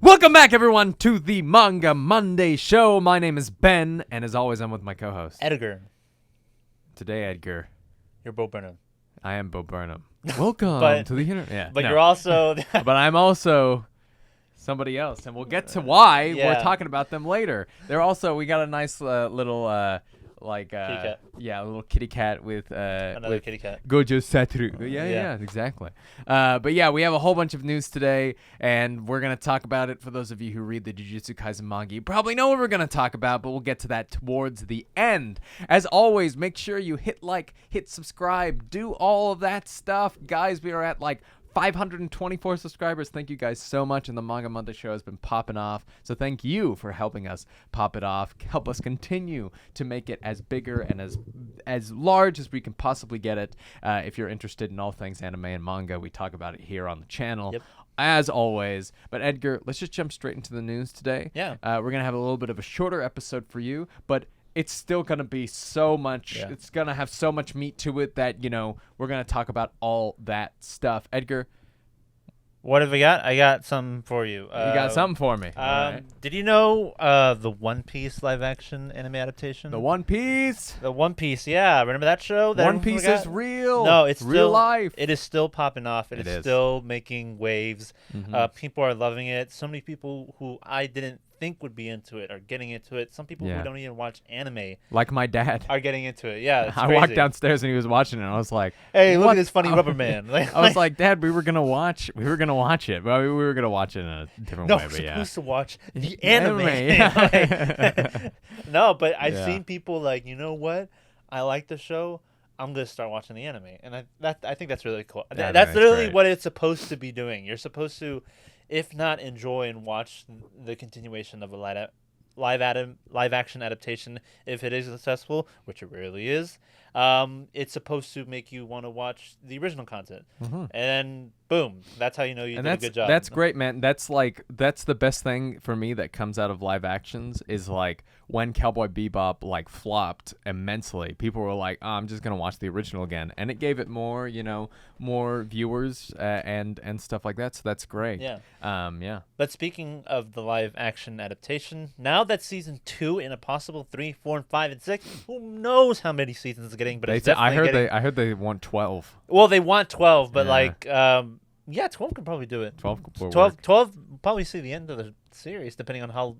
Welcome back, everyone, to the Manga Monday show. My name is Ben, and as always, I'm with my co-host, Edgar. Today, Edgar. You're Bo Burnham. I am Bo Burnham. Welcome to the internet. Yeah, but you're also... but I'm also somebody else, and we'll get to why we're talking about them later. They're also, we got a nice little... kitty cat. Yeah, a little kitty cat with another kitty cat. Gojo Satoru. Yeah, exactly. But yeah, we have a whole bunch of news today, and we're gonna talk about it. For those of you who read the Jujutsu Kaisen manga, you probably know what we're gonna talk about, but we'll get to that towards the end. As always, make sure you hit like, hit subscribe, do all of that stuff, guys. We are at like 524 subscribers. Thank you guys so much, and the Manga Monday show has been popping off. So thank you for helping us pop it off. Help us continue to make it as bigger and as large as we can possibly get it. If you're interested in all things anime and manga, we talk about it here on the channel. Yep. As always. But Edgar, let's just jump straight into the news today. Yeah. We're gonna have a little bit of a shorter episode for you, but it's still going to be so much, it's going to have so much meat to it that, you know, we're going to talk about all that stuff. Edgar? What have we got? I got some for you. You got something for me. Right. Did you know the One Piece live-action anime adaptation? The One Piece? The One Piece, yeah. Remember that show? That One Piece is real. No, it's real still, life. It is still popping off. It is still making waves. Mm-hmm. People are loving it. So many people who I didn't think would be into it are getting into it. Some people who don't even watch anime, like my dad, are getting into it. Yeah, it's I crazy. walked downstairs and he was watching it, and I was like, "Hey, look at this funny rubber man." I was like, "Dad, we were gonna watch it, but we were gonna watch it in a different way." But we're supposed to watch the anime. No, but I've seen people like, you know what? I like the show. I'm gonna start watching the anime, and I think that's really cool. That's literally what it's supposed to be doing. You're supposed to, if not enjoy and watch the continuation of a live action adaptation, if it is successful, which it rarely is, it's supposed to make you want to watch the original content. And boom, that's how you know you did a good job. That's great, man. That's the best thing for me that comes out of live actions is like when Cowboy Bebop like flopped immensely. People were like, "Oh, I'm just gonna watch the original again," and it gave it more, more viewers and stuff like that. So that's great. Yeah. But speaking of the live action adaptation, now that season 2 and a possible 3, 4, and 5 and 6, who knows how many seasons it's getting? But I heard they want 12. Well, they want 12, but 12 could probably do it. 12 probably see the end of the series, depending on how.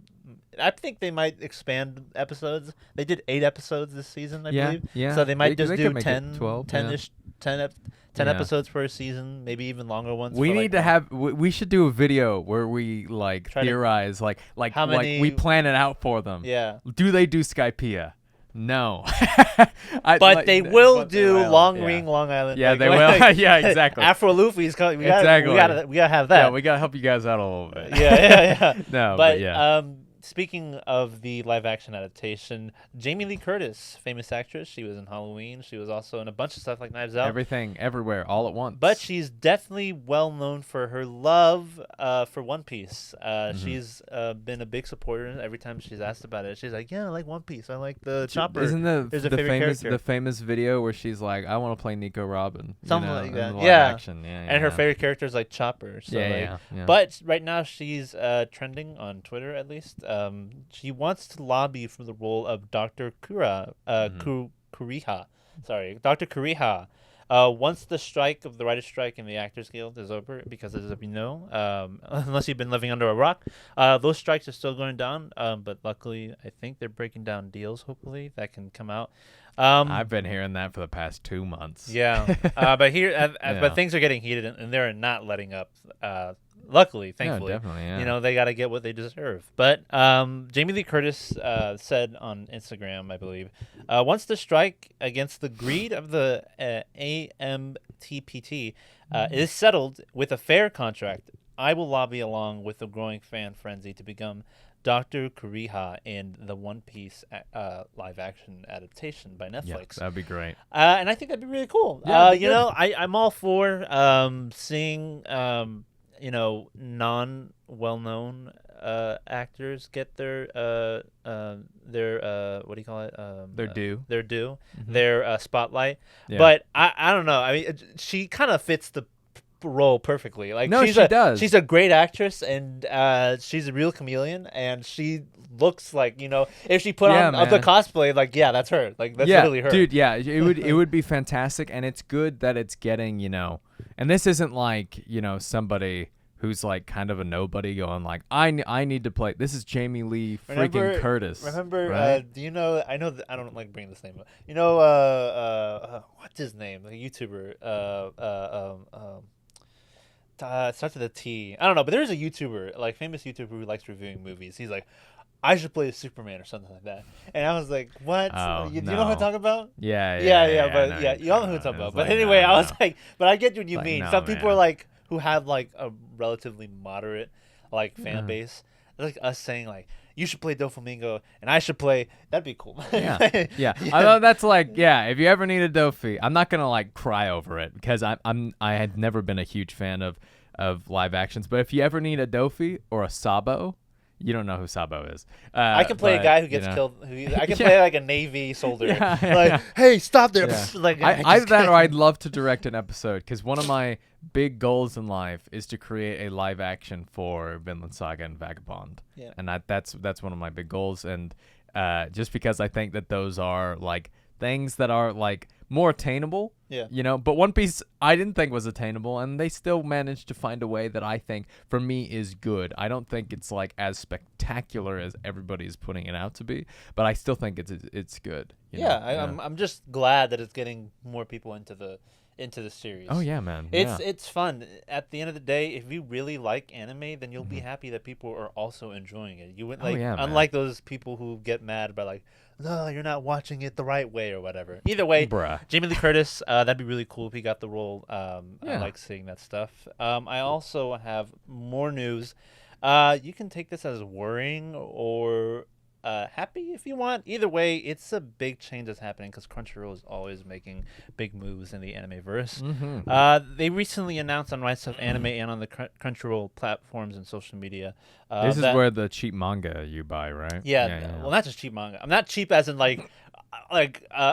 I think they might expand episodes. They did 8 episodes this season, I believe. Yeah. So they might just do 10, 10-ish, 10 episodes per season, maybe even longer ones. We need to have. We should do a video where we theorize, like how many, we plan it out for them. Yeah. Do they do Skypiea? No. But they will do Long Ring, Long Island. Yeah, they will. Yeah, exactly. Afro Luffy's coming. We gotta have that. Yeah, we gotta help you guys out a little bit. Yeah. No, but yeah. Speaking of the live-action adaptation, Jamie Lee Curtis, famous actress, she was in Halloween. She was also in a bunch of stuff like Knives Out. Everything, everywhere, all at once. But she's definitely well-known for her love for One Piece. She's been a big supporter. Every time she's asked about it, she's like, "Yeah, I like One Piece. I like the Chopper." Isn't the famous video where she's like, "I want to play Nico Robin." Something like that. Action. And her favorite character is like Chopper. So yeah. But right now she's trending on Twitter, at least. She wants to lobby for the role of Dr. Kureha. Sorry, Dr. Kureha. Once the strike of the writer's strike in the Actors Guild is over, because as you know, unless you've been living under a rock, those strikes are still going down. But luckily, I think they're breaking down deals, hopefully, that can come out. I've been hearing that for the past 2 months. Yeah. But things are getting heated, and they're not letting up. Luckily, thankfully, definitely, they got to get what they deserve. But Jamie Lee Curtis said on Instagram, I believe, once the strike against the greed of the AMTPT is settled with a fair contract, I will lobby along with the growing fan frenzy to become Dr. Kureha in the One Piece live-action adaptation by Netflix. Yeah, that'd be great. And I think that'd be really cool. Yeah, I'm all for seeing non-well-known actors get their what do you call it? Their due. Their due. Their spotlight. Yeah. But I don't know. I mean, she kind of fits the role perfectly. Like No, she does. She's a great actress, and she's a real chameleon, and she looks like, if she put on the cosplay, like that's her. Like that's literally her. Dude, yeah, it would be fantastic, and it's good that it's getting, and this isn't like, somebody who's like kind of a nobody going like, I need to play. This is Jamie Lee freaking Curtis. Remember, right? do you know? I know that I don't like bringing this name up. What's his name? The YouTuber. It starts with a T. I don't know, but there's a YouTuber, like famous YouTuber who likes reviewing movies. He's like, I should play Superman or something like that. And I was like, what? Oh, you know who I'm talking about? Yeah, but you all know who I'm talking about. But anyway, I was like, but I get what you mean. Some people are like, who have like a relatively moderate like fan base, like us saying like, you should play Doflamingo and I should play. That'd be cool. yeah. Although that's like, if you ever need a Dofi, I'm not gonna like cry over it because I had never been a huge fan of live actions. But if you ever need a Dofi or a Sabo, you don't know who Sabo is. I can play a guy who gets killed. I can play like a Navy soldier. Hey, stop there! Like either that, or I'd love to direct an episode because one of my big goals in life is to create a live action for Vinland Saga and Vagabond. Yeah. And that's one of my big goals, and just because I think that those are like things that are like more attainable. Yeah. But One Piece I didn't think was attainable, and they still managed to find a way that I think for me is good. I don't think it's like as spectacular as everybody's putting it out to be, but I still think it's good. I'm just glad that it's getting more people into the series. Oh yeah, man. It's fun. At the end of the day, if you really like anime, then you'll be happy that people are also enjoying it. You would unlike those people who get mad by like, no, you're not watching it the right way or whatever. Either way, Jamie Lee Curtis, that'd be really cool if he got the role. I like seeing that stuff. I also have more news. You can take this as worrying or happy if you want. Either way, it's a big change that's happening because Crunchyroll is always making big moves in the anime verse. They recently announced on Rights of Anime and on the Crunchyroll platforms and social media. This is where the cheap manga you buy, right? Yeah. Well, not just cheap manga. I'm not cheap as in like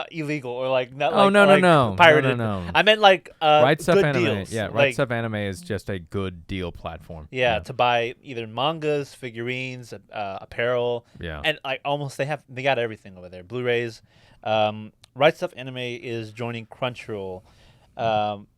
illegal or like not no pirated. No. I meant like Right Stuff good Anime. deals. Yeah, Right Stuff Anime is just a good deal platform. To buy either mangas, figurines, apparel. Yeah. And like almost they got everything over there. Blu-rays. Right Stuff Anime is joining Crunchyroll,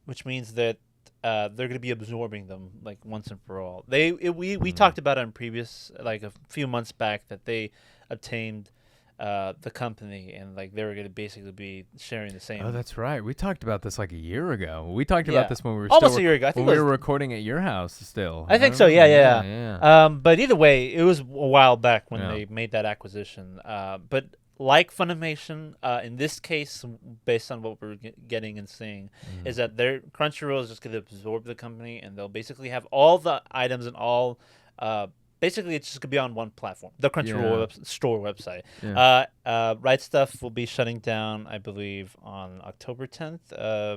which means that they're going to be absorbing them like once and for all. We talked about it in previous, like a few months back, that they obtained the company and like they were going to basically be sharing the same. Oh, that's right. We talked about this like a year ago. We talked about this when we were almost a year ago. I think we were recording at your house still. I think so. Yeah. But either way, it was a while back when they made that acquisition. But like Funimation, in this case, based on what we're getting and seeing, is that their Crunchyroll is just going to absorb the company, and they'll basically have all the items and all. Basically, it's just going to be on one platform, the Crunchyroll store website. Right Stuff will be shutting down, I believe, on October 10th,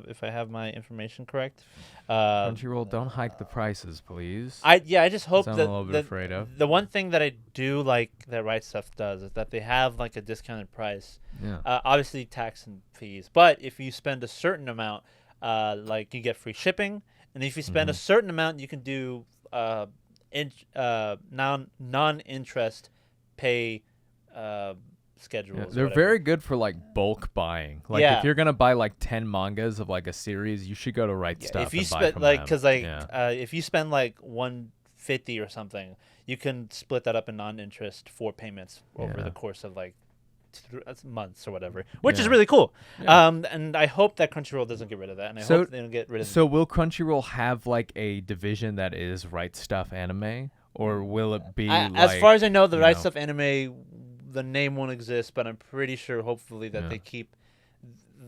if I have my information correct. Crunchyroll, don't hike the prices, please. I just hope that I'm a little bit afraid of. The one thing that I do like that Right Stuff does is that they have like a discounted price. Yeah. Obviously, tax and fees, but if you spend a certain amount, like you get free shipping, and if you spend a certain amount, you can do non-interest pay schedules. They're very good for like bulk buying. Like if you're gonna buy like 10 mangas of like a series, you should go to Right Stuff. If you spend if you spend like $150 or something, you can split that up in non-interest 4 payments over the course of like months or whatever, which is really cool. And I hope that Crunchyroll doesn't get rid of that, and I hope they don't get rid of So will Crunchyroll have like a division that is Right Stuff Anime, or will it be as far as I know, the Right Stuff Anime, the name won't exist, but I'm pretty sure hopefully that they keep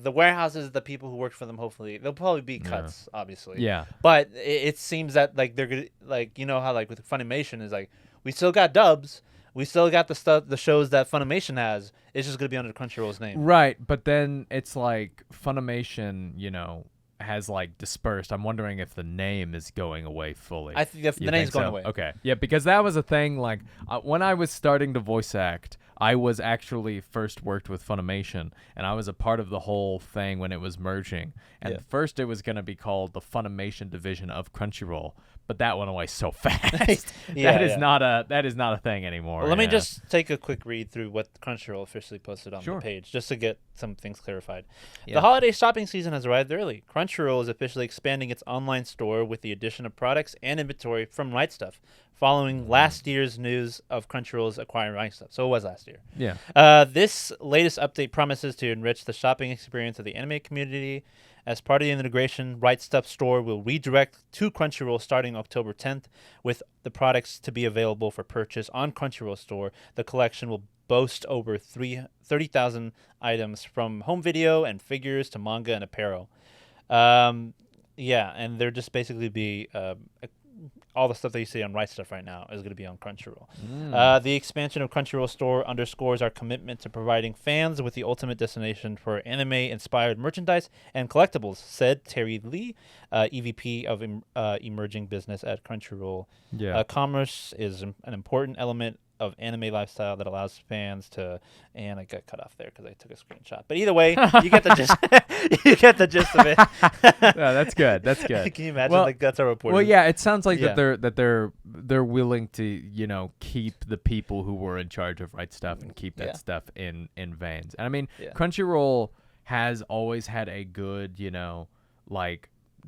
the warehouses, the people who work for them, hopefully there'll probably be cuts, obviously. But it seems that like they're gonna, like, you know how like with Funimation is like, we still got dubs, we still got the shows that Funimation has. It's just gonna be under Crunchyroll's name. Right, but then it's like Funimation, has like dispersed. I'm wondering if the name is going away fully. I think the name's going away. Okay, yeah, because that was a thing. Like when I was starting to voice act, I was actually first worked with Funimation, and I was a part of the whole thing when it was merging. And first it was going to be called the Funimation division of Crunchyroll, but that went away so fast. That is not a thing anymore. Well, let me just take a quick read through what Crunchyroll officially posted on the page, just to get some things clarified. The holiday shopping season has arrived early. Crunchyroll is officially expanding its online store with the addition of products and inventory from Right Stuf, following last year's news of Crunchyroll's acquiring Right Stuf. So it was last year. Yeah. This latest update promises to enrich the shopping experience of the anime community. As part of the integration, Right Stuf store will redirect to Crunchyroll starting October 10th, with the products to be available for purchase on Crunchyroll store. The collection will boast over 30,000 items from home video and figures to manga and apparel. And they're just basically be all the stuff that you see on Right Stuf right now is going to be on Crunchyroll. The expansion of Crunchyroll store underscores our commitment to providing fans with the ultimate destination for anime-inspired merchandise and collectibles, said Terry Lee, EVP of Emerging Business at Crunchyroll. Commerce is an important element of anime lifestyle that allows fans to, and I got cut off there because I took a screenshot. But either way, you get the gist. You get the gist of it. That's good. That's good. Can you imagine? That's our report. Well, yeah, it sounds like that they're willing to keep the people who were in charge of Right Stuf and keep that stuff in veins. And I mean, Crunchyroll has always had a good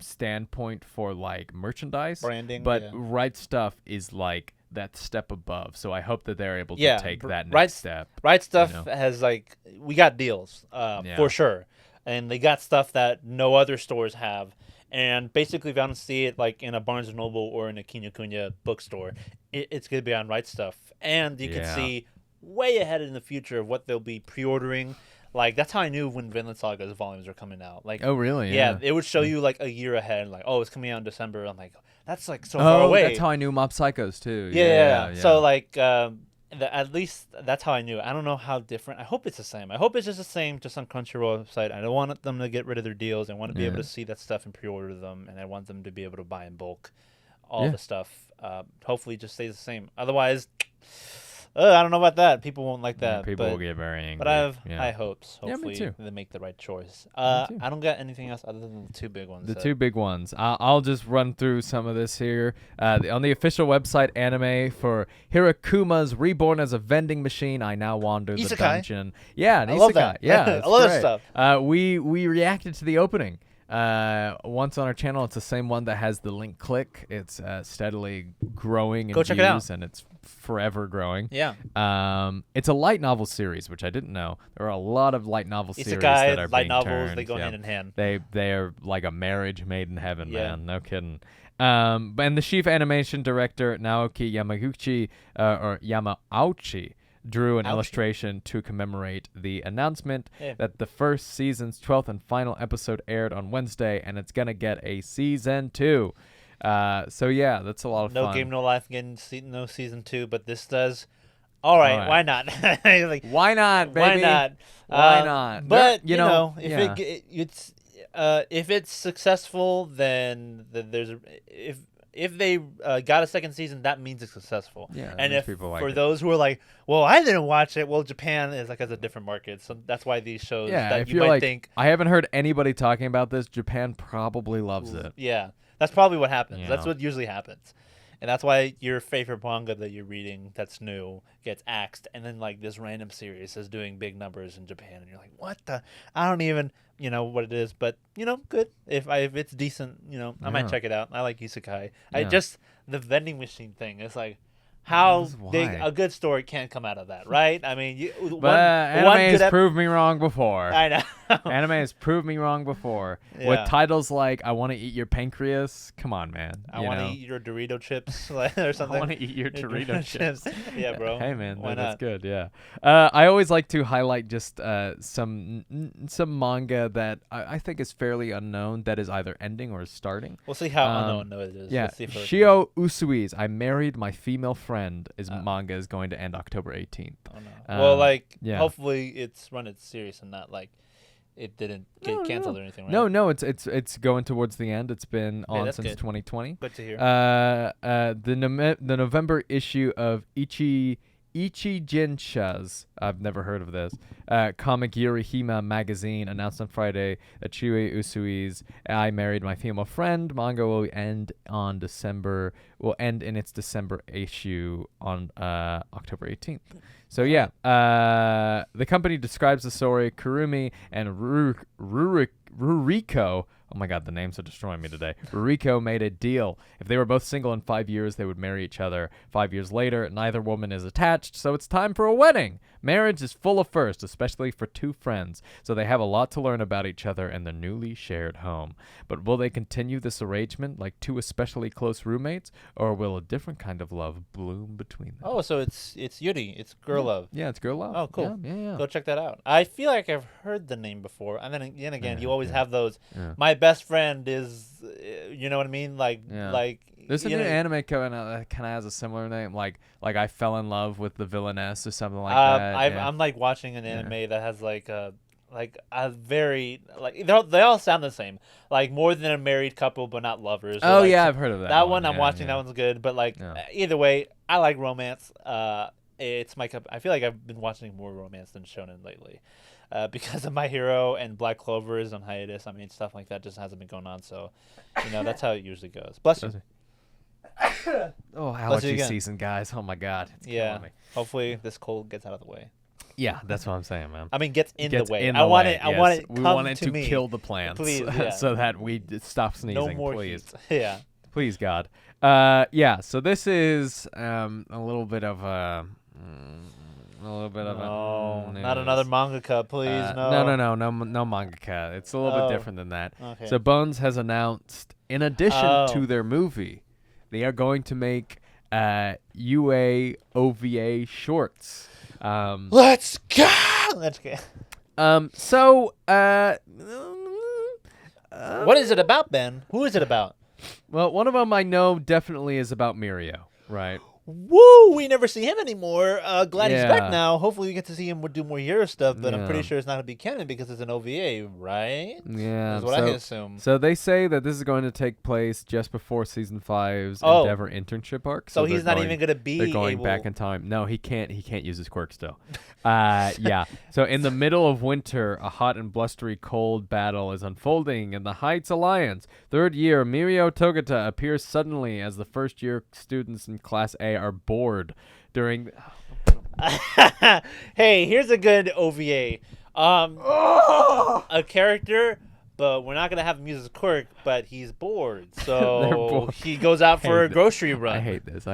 standpoint for merchandise branding, but Right Stuf is that step above. So I hope that they're able to take that next step. Right Stuf has we got deals for sure, and they got stuff that no other stores have. And basically, if I don't see it in a Barnes & Noble or in a Kinokuniya bookstore, it's going to be on Right Stuf. And you can see way ahead in the future of what they'll be pre-ordering. That's how I knew when Vinland Saga's volumes are coming out. Oh, really? Yeah, it would show you a year ahead. It's coming out in December. I'm like, that's so far away. That's how I knew Mob Psychos too. Yeah. So at least that's how I knew. I don't know how different. I hope it's the same. I hope it's just the same, just on Crunchyroll website. I don't want them to get rid of their deals. I want to be able to see that stuff and pre-order them, and I want them to be able to buy in bulk all the stuff. Hopefully, it just stays the same. Otherwise, I don't know about that. People won't like that. People will get very angry. But I have high hopes. Hopefully, me too. They make the right choice. I don't got anything else other than the two big ones. The two big ones. I'll just run through some of this here. On the official website, anime for Hirakuma's Reborn as a vending machine. I now wander the dungeon. Yeah, an I love that. Yeah, I love that stuff. We reacted to the opening. Once on our channel. It's the same one that has the link click. It's steadily growing in Go check views, it out. and it's forever growing. Yeah. It's a light novel series, which I didn't know. There are a lot of light novel series that are light being novels, turned. they go hand in hand. They are like a marriage made in heaven, man. No kidding. And the chief animation director Naoki Yamauchi or Yamauchi drew an illustration to commemorate the announcement that the first season's 12th and final episode aired on Wednesday, and it's gonna get a season 2. So yeah, that's a lot of fun. No Game No Life getting no season 2, but this does. All right. Why not? Why not, baby? Why not? Why not? But if it's successful, then there's if they got a second season, that means it's successful. Yeah, and if people like for it. those who are like, well, I didn't watch it. Well, Japan is has a different market, so that's why these shows that you might think. I haven't heard anybody talking about this. Japan probably loves it. Yeah, that's probably what happens. That's what usually happens. And that's why your favorite manga that you're reading that's new gets axed, and then this random series is doing big numbers in Japan, and you're like, what the? I don't even what it is, but good. If it's decent, I might check it out. I like isekai. I just the vending machine thing is how big a good story can't come out of that, right? I mean, anime has proved me wrong before. I know. Anime has proved me wrong before. Yeah. With titles like "I Want to Eat Your Pancreas." Come on, man. I want to eat your Dorito chips or something. I want to eat your Dorito chips. Yeah, bro. Hey, man, Why that's not? good. Yeah. I always like to highlight just some manga that I think is fairly unknown that is either ending or starting. We'll see how unknown it is. Yeah. Let's see if Shio Usui's "I Married My Female Friend" manga is going to end October 18th. Oh no. Well, hopefully it's run its series and not it didn't get canceled or anything, right? No, it's going towards the end. It's been on since 2020. Good to hear. The November issue of Ichi Ichijinsha's, I've never heard of this, Comic Yurihima magazine announced on Friday that Chie Usui's I Married My Female Friend manga will end in its December issue on October 18th. So yeah, the company describes the story. Kurumi and Ruriko, oh my god, the names are destroying me today. Ruriko made a deal. If they were both single in 5 years, they would marry each other. 5 years later, neither woman is attached, so it's time for a wedding. Marriage is full of firsts, especially for two friends, so they have a lot to learn about each other and their newly shared home. But will they continue this arrangement like two especially close roommates, or will a different kind of love bloom between them? Oh, so it's Yuri. It's girl love. Yeah, it's girl love. Oh, cool. Yeah. Go check that out. I feel like I've heard the name before, and then again, you always have those. Yeah. My best friend is, you know what I mean? Like. There's a new anime coming out that kind of has a similar name, like I fell in love with the villainess or something like that. I'm like watching an anime that has like a very like they all sound the same, like more than a married couple but not lovers. Oh yeah, I've heard of that. That one I'm watching. That one's good, but like either way, I like romance. It's my cup. I feel like I've been watching more romance than shonen lately. Because of My Hero and Black Clover is on hiatus. I mean, stuff like that just hasn't been going on. So, that's how it usually goes. Bless you. Oh, allergy season, guys. Oh, my God. It's killing me. Hopefully this cold gets out of the way. Yeah, that's what I'm saying, man. I mean, gets in the way. I want it We want it to me. kill the plants. Please, so that we stop sneezing, no more please. Heat. Yeah. Please, God. So this is a little bit of a... not another mangaka, please. No mangaka. It's a little bit different than that. Okay. So Bones has announced, in addition to their movie, they are going to make UA OVA shorts. Let's go. Let's go. What is it about, Ben? Who is it about? Well, one of them I know definitely is about Mirio, right? Woo! We never see him anymore. Glad he's back now. Hopefully we get to see him do more Hero stuff, but I'm pretty sure it's not going to be canon because it's an OVA, right? Yeah. That's what I assume. So they say that this is going to take place just before Season 5's Endeavor internship arc. So he's not even going to be They're going back in time. No, he can't use his quirk still. Yeah. So in the middle of winter, a hot and blustery cold battle is unfolding in the Heights Alliance. Third year, Mirio Togata appears suddenly as the first-year students in Class A are bored during... Hey, here's a good OVA. A character, but we're not going to have him use his quirk, but he's bored. So he goes out for a grocery run. I hate this.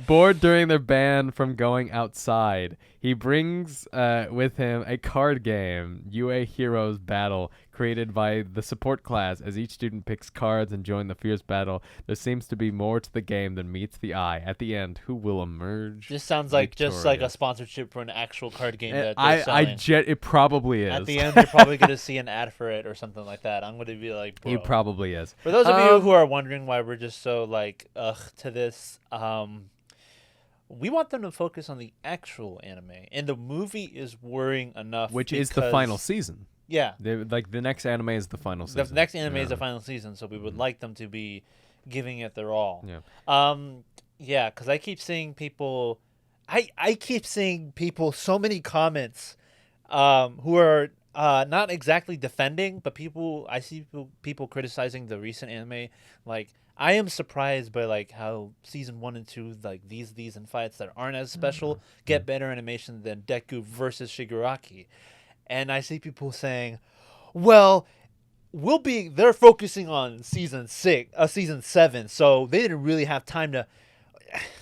Bored during their ban from going outside. He brings with him a card game, UA Heroes Battle, created by the support class. As each student picks cards and join the fierce battle, there seems to be more to the game than meets the eye. At the end, who will emerge? This sounds like just like a sponsorship for an actual card game that it probably is. At the end, you're probably going to see an ad for it or something like that. I'm going to be like, bro. He probably is. For those of you who are wondering why we're just so like, to this, we want them to focus on the actual anime, and the movie is worrying enough. Which is the final season. Yeah. The next anime is the final season. The next anime is the final season, so we would like them to be giving it their all. Yeah. Yeah, because I keep seeing people... I keep seeing people, so many comments who are not exactly defending, but I see people criticizing the recent anime. Like, I am surprised by like how season 1 and 2, like these and fights that aren't as special get better animation than Deku versus Shigaraki. And I see people saying, well, they're focusing on season 7, so they didn't really have time to...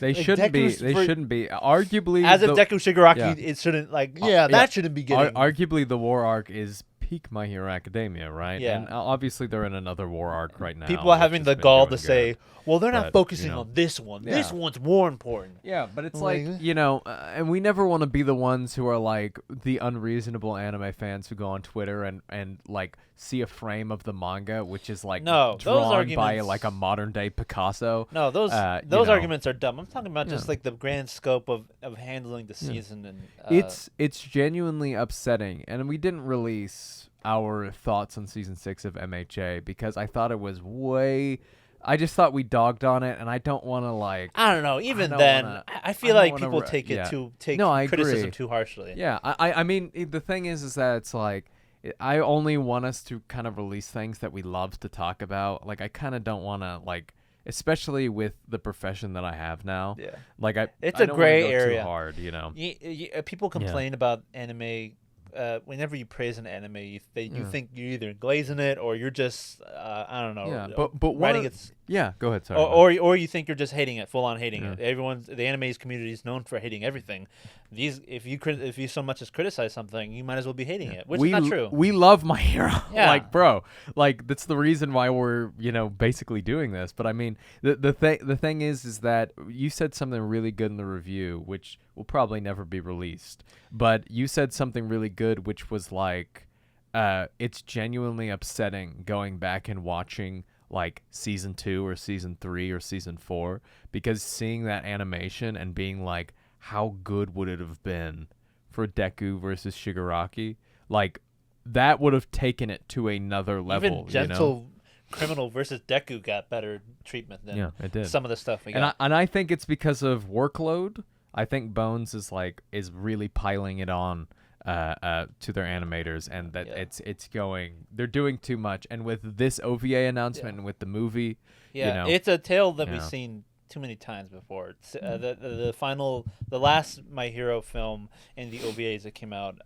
They shouldn't be. Arguably... As if Deku Shigaraki, it shouldn't, that shouldn't be getting... Arguably, the war arc is peak My Hero Academia, right? Yeah. And obviously, they're in another war arc right now. People are having the gall to say, well, they're not focusing on this one. Yeah. This one's more important. Yeah, but it's and we never want to be the ones who are like the unreasonable anime fans who go on Twitter and like see a frame of the manga, which is like drawn by like a modern day Picasso. No, those arguments are dumb. I'm talking about just like the grand scope of handling the season. And it's genuinely upsetting. And we didn't release our thoughts on season 6 of MHA because I thought it was way I just thought we dogged on it, and I don't want to like. I don't know. Even don't then, wanna- I feel like wanna people ru- take yeah. criticism I agree. too harshly. Yeah, I mean, the thing is that it's like I only want us to kind of release things that we love to talk about. Like I kind of don't want to like, especially with the profession that I have now. Yeah. Like It's I a don't gray wanna go area. Too hard, you know. People complain about anime. Whenever you praise an anime, you think you're either glazing it or you're just I don't know. Yeah, but writing one, its yeah, go ahead. Sorry. or you think you're just hating it, full on hating it. The anime's community is known for hating everything. If you so much as criticize something, you might as well be hating it, which is not true. We love My Hero. Yeah. Like, bro, like that's the reason why we're, basically doing this. But I mean, the thing is that you said something really good in the review, which will probably never be released. But you said something really good, which was like, it's genuinely upsetting going back and watching like season 2 or season 3 or season 4, because seeing that animation and being like, how good would it have been for Deku versus Shigaraki? Like, that would have taken it to another level. Even Gentle Criminal versus Deku got better treatment than it did. some of the stuff we got. And I think it's because of workload. I think Bones is really piling it on to their animators, and that they're doing too much. And with this OVA announcement and with the movie, it's a tale that we've seen too many times before. It's, the last My Hero film and the OVAs that came out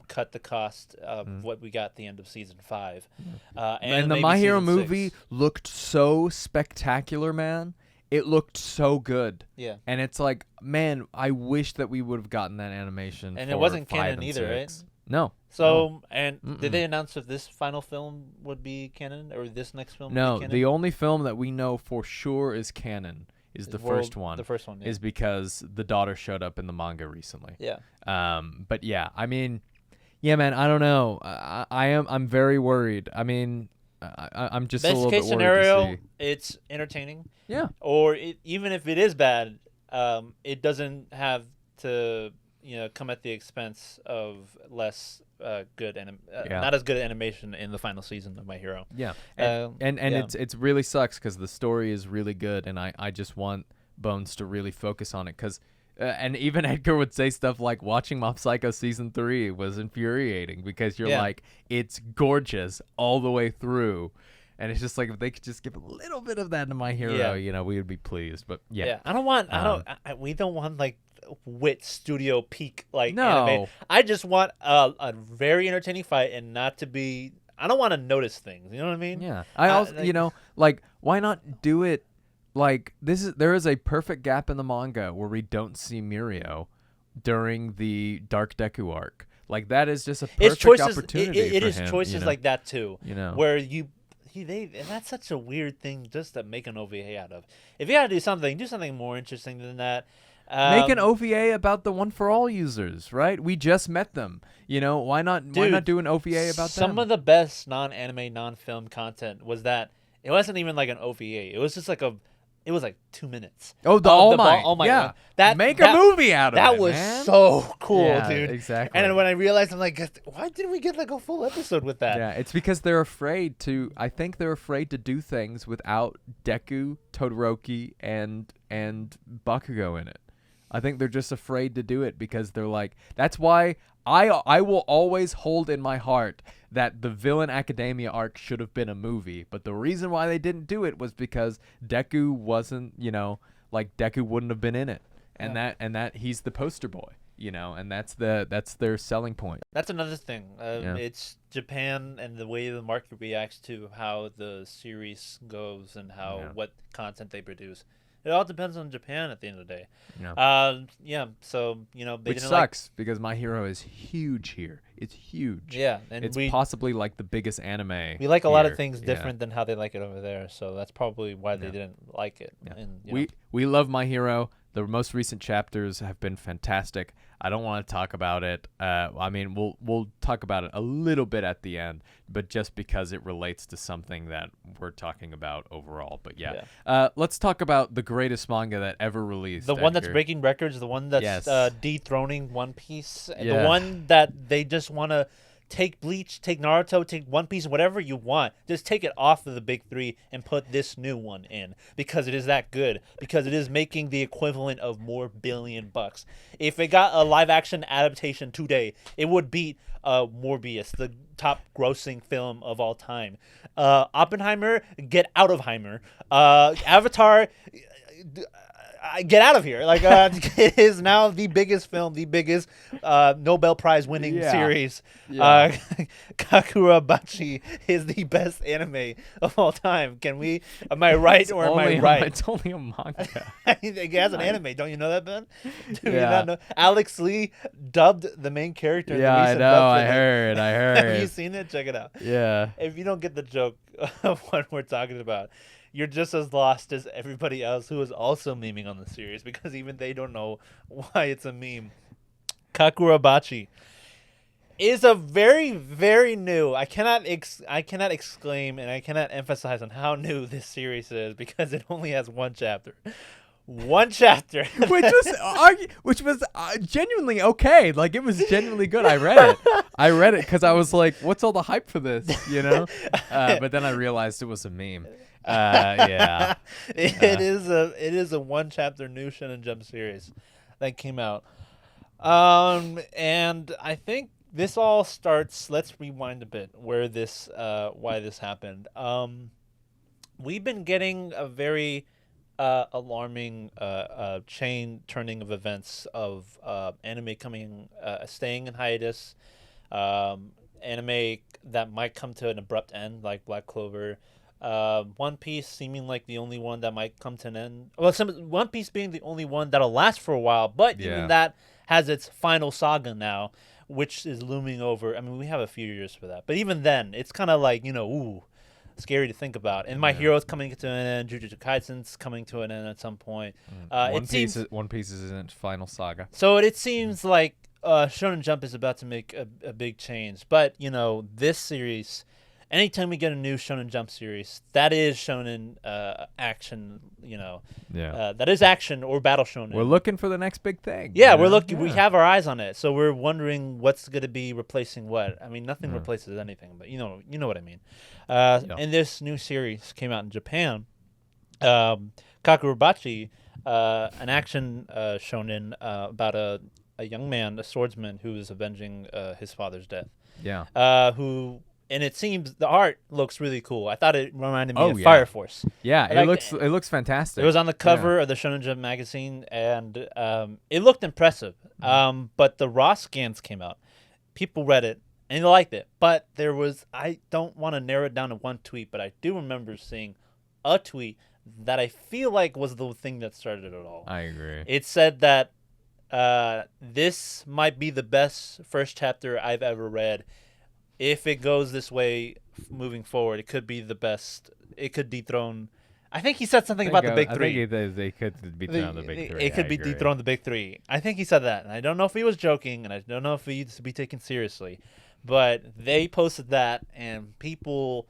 cut the cost of what we got at the end of season 5. And the My Hero movie looked so spectacular, man. It looked so good. Yeah. And it's like, man, I wish that we would have gotten that animation. And for it wasn't 5 canon and either, 6. right? No. So, and did they announce if this final film would be canon, or this next film would be canon? The only film that we know for sure is canon is the first one. The first one, yeah. Is because the daughter showed up in the manga recently. Yeah. But yeah, I mean, yeah, man, I don't know. I'm very worried. I mean, I'm just a little bit worried. Best case scenario, to see. it's entertaining. Yeah. Or even if it is bad, it doesn't have to come at the expense of less good not as good animation in the final season of My Hero. Yeah. And it's really sucks because the story is really good, and I just want Bones to really focus on it, because and even Edgar would say stuff like, watching Mob Psycho season 3 was infuriating, because you're like, it's gorgeous all the way through. And it's just like, if they could just give a little bit of that to My Hero, we would be pleased. But yeah. I don't want, we don't want like wit studio peak like no. anime. I just want a very entertaining fight, and not to be, I don't want to notice things. You know what I mean? Yeah. I also, why not do it like this? There is a perfect gap in the manga where we don't see Mirio during the Dark Deku arc. Like, that is just a perfect opportunity. It for is him, choices like that too. Where and that's such a weird thing just to make an OVA out of. If you got to do something more interesting than that. Make an OVA about the One for All users, right? We just met them. Why not do an OVA about them? Some of the best non-anime, non-film content was that it wasn't even like an OVA. It was just like it was like 2 minutes. Oh, the All Might. Yeah. Make a movie out of it. That was so cool, yeah, dude. Exactly. And then when I realized, I'm like, why didn't we get like a full episode with that? Yeah, it's because they're afraid to. I think they're afraid to do things without Deku, Todoroki, and Bakugo in it. I think they're just afraid to do it because they're like. That's why I will always hold in my heart that the Villain Academia arc should have been a movie, but the reason why they didn't do it was because Deku wasn't, Deku wouldn't have been in it, and that he's the poster boy, and that's their selling point. That's another thing. It's Japan and the way the market reacts to how the series goes and what content they produce. It all depends on Japan at the end of the day. Yeah. So which sucks because My Hero is huge here. It's huge. Yeah, and it's possibly like the biggest anime. We like a lot of things different than how they like it over there. So that's probably why they didn't like it. Yeah. And, we love My Hero. The most recent chapters have been fantastic. I don't want to talk about it. I mean, we'll talk about it a little bit at the end, but just because it relates to something that we're talking about overall. But let's talk about the greatest manga that ever released. The one that's breaking records, the one that's dethroning One Piece, the one that they just want to take Bleach, take Naruto, take One Piece, whatever you want. Just take it off of the big three and put this new one in because it is that good. Because it is making the equivalent of more $1 billion. If it got a live action adaptation today, it would beat Morbius, the top grossing film of all time. Oppenheimer, get out of Heimer. Avatar, get out of here. Like, it is now the biggest film, the biggest Nobel Prize winning series. Yeah. Kagura Bachi is the best anime of all time. Am I right or am I right? It's only a manga. It has an anime. Don't you know that, Ben? Do you Yeah. not know? Alex Lee dubbed the main character. Yeah, I know. I heard. Have you seen it? Check it out. Yeah. If you don't get the joke of what we're talking about, you're just as lost as everybody else who is also memeing on the series because even they don't know why it's a meme. Kagura Bachi is a very, very new. I cannot exclaim and I cannot emphasize on how new this series is because it only has one chapter. One chapter, which was genuinely okay. Like it was genuinely good. I read it because I was like, "What's all the hype for this?" You know. But then I realized it was a meme. Yeah. It is a one chapter new Shonen Jump series that came out. And I think this all starts. Let's rewind a bit. Why this happened? We've been getting a very alarming chain turning of events of anime staying in hiatus, anime that might come to an abrupt end like Black Clover, One Piece seeming like the only one that might come to an end. Well, One Piece being the only one that'll last for a while, but even that has its final saga now, which is looming over. I mean, we have a few years for that, but even then, it's kind of like, scary to think about. And My Hero's coming to an end. Jujutsu Kaisen's coming to an end at some point. One Piece is in its final saga. So it seems like Shonen Jump is about to make a big change. But, this series, anytime we get a new Shonen Jump series, that is Shonen action, that is action or battle Shonen. We're looking for the next big thing. Yeah, we're looking. Yeah. We have our eyes on it. So we're wondering what's going to be replacing what. I mean, nothing replaces anything, but you know what I mean. And this new series came out in Japan. Kagura Bachi, an action shonen about a young man, a swordsman who is avenging his father's death. Yeah. And it seems the art looks really cool. I thought it reminded me of Fire Force. Yeah, it looks fantastic. It was on the cover of the Shonen Jump magazine, and it looked impressive. But the raw scans came out. People read it, and they liked it. But I don't want to narrow it down to one tweet, but I do remember seeing a tweet that I feel like was the thing that started it all. I agree. It said that this might be the best first chapter I've ever read. If it goes this way moving forward, it could be the best. It could dethrone. I think he said something about the big three. I think they could dethrone the big three. It could be dethrone the big three. I think he said that. And I don't know if he was joking, and I don't know if he needs to be taken seriously. But they posted that, and people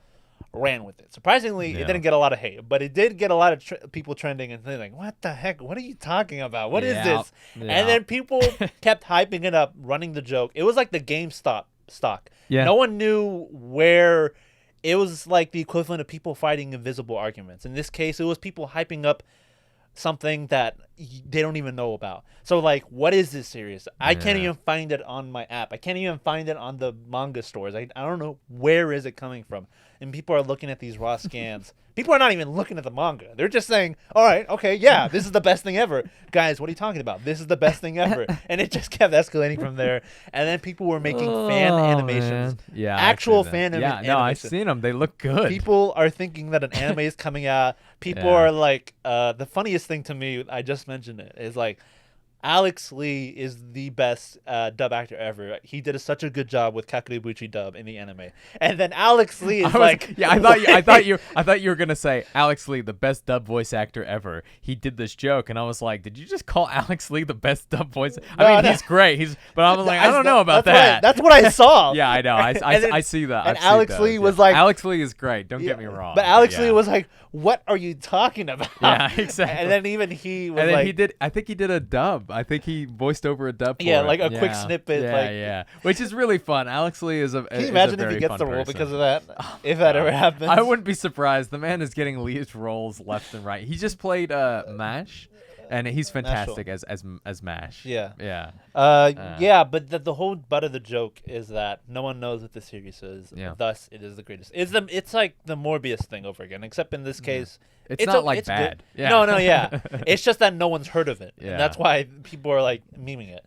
ran with it. Surprisingly, it didn't get a lot of hate, but it did get a lot of people trending and thinking, what the heck? What are you talking about? What is this? Yeah. And then people kept hyping it up, running the joke. It was like the GameStop stock. Yeah. No one knew where. It was like the equivalent of people fighting invisible arguments. In this case, it was people hyping up something that they don't even know about. So, like, what is this series? I can't even find it on my app. I can't even find it on the manga stores. I don't know where is it coming from. And people are looking at these raw scans. People are not even looking at the manga. They're just saying, all right, okay, yeah, this is the best thing ever. Guys, what are you talking about? This is the best thing ever. And it just kept escalating from there. And then people were making fan animations. Man. Yeah, actual fan animations. Yeah, no, I've seen them. They look good. People are thinking that an anime is coming out. People are like, the funniest thing to me, I just mentioned it, is like, Alex Lee is the best dub actor ever. He did such a good job with Kakuribuchi dub in the anime. And then Alex Lee is I thought you were gonna say Alex Lee, the best dub voice actor ever. He did this joke, and I was like, did you just call Alex Lee the best dub voice? He's great. But I was like, I don't know about that. That's what I saw. Yeah, I know. I see that. And Alex Lee was like, Alex Lee is great. Don't get me wrong. But Alex Lee was like, what are you talking about? Yeah, exactly. And then even he was and then I think he did a dub I think he voiced over a dub. For Yeah, it. like a quick snippet. Yeah, like, yeah, which is really fun. Alex Lee is a. Can you imagine if he gets the role because of that? If that ever happens, I wouldn't be surprised. The man is getting lead roles left and right. He just played MASH. And he's fantastic as MASH. Yeah. Yeah. Yeah, but the whole butt of the joke is that no one knows what the series is. Yeah. Thus, it is the greatest. It's like the Morbius thing over again, except in this case, it's not like bad. Good. Yeah. No, yeah. It's just that no one's heard of it, Yeah. and that's why people are like memeing it.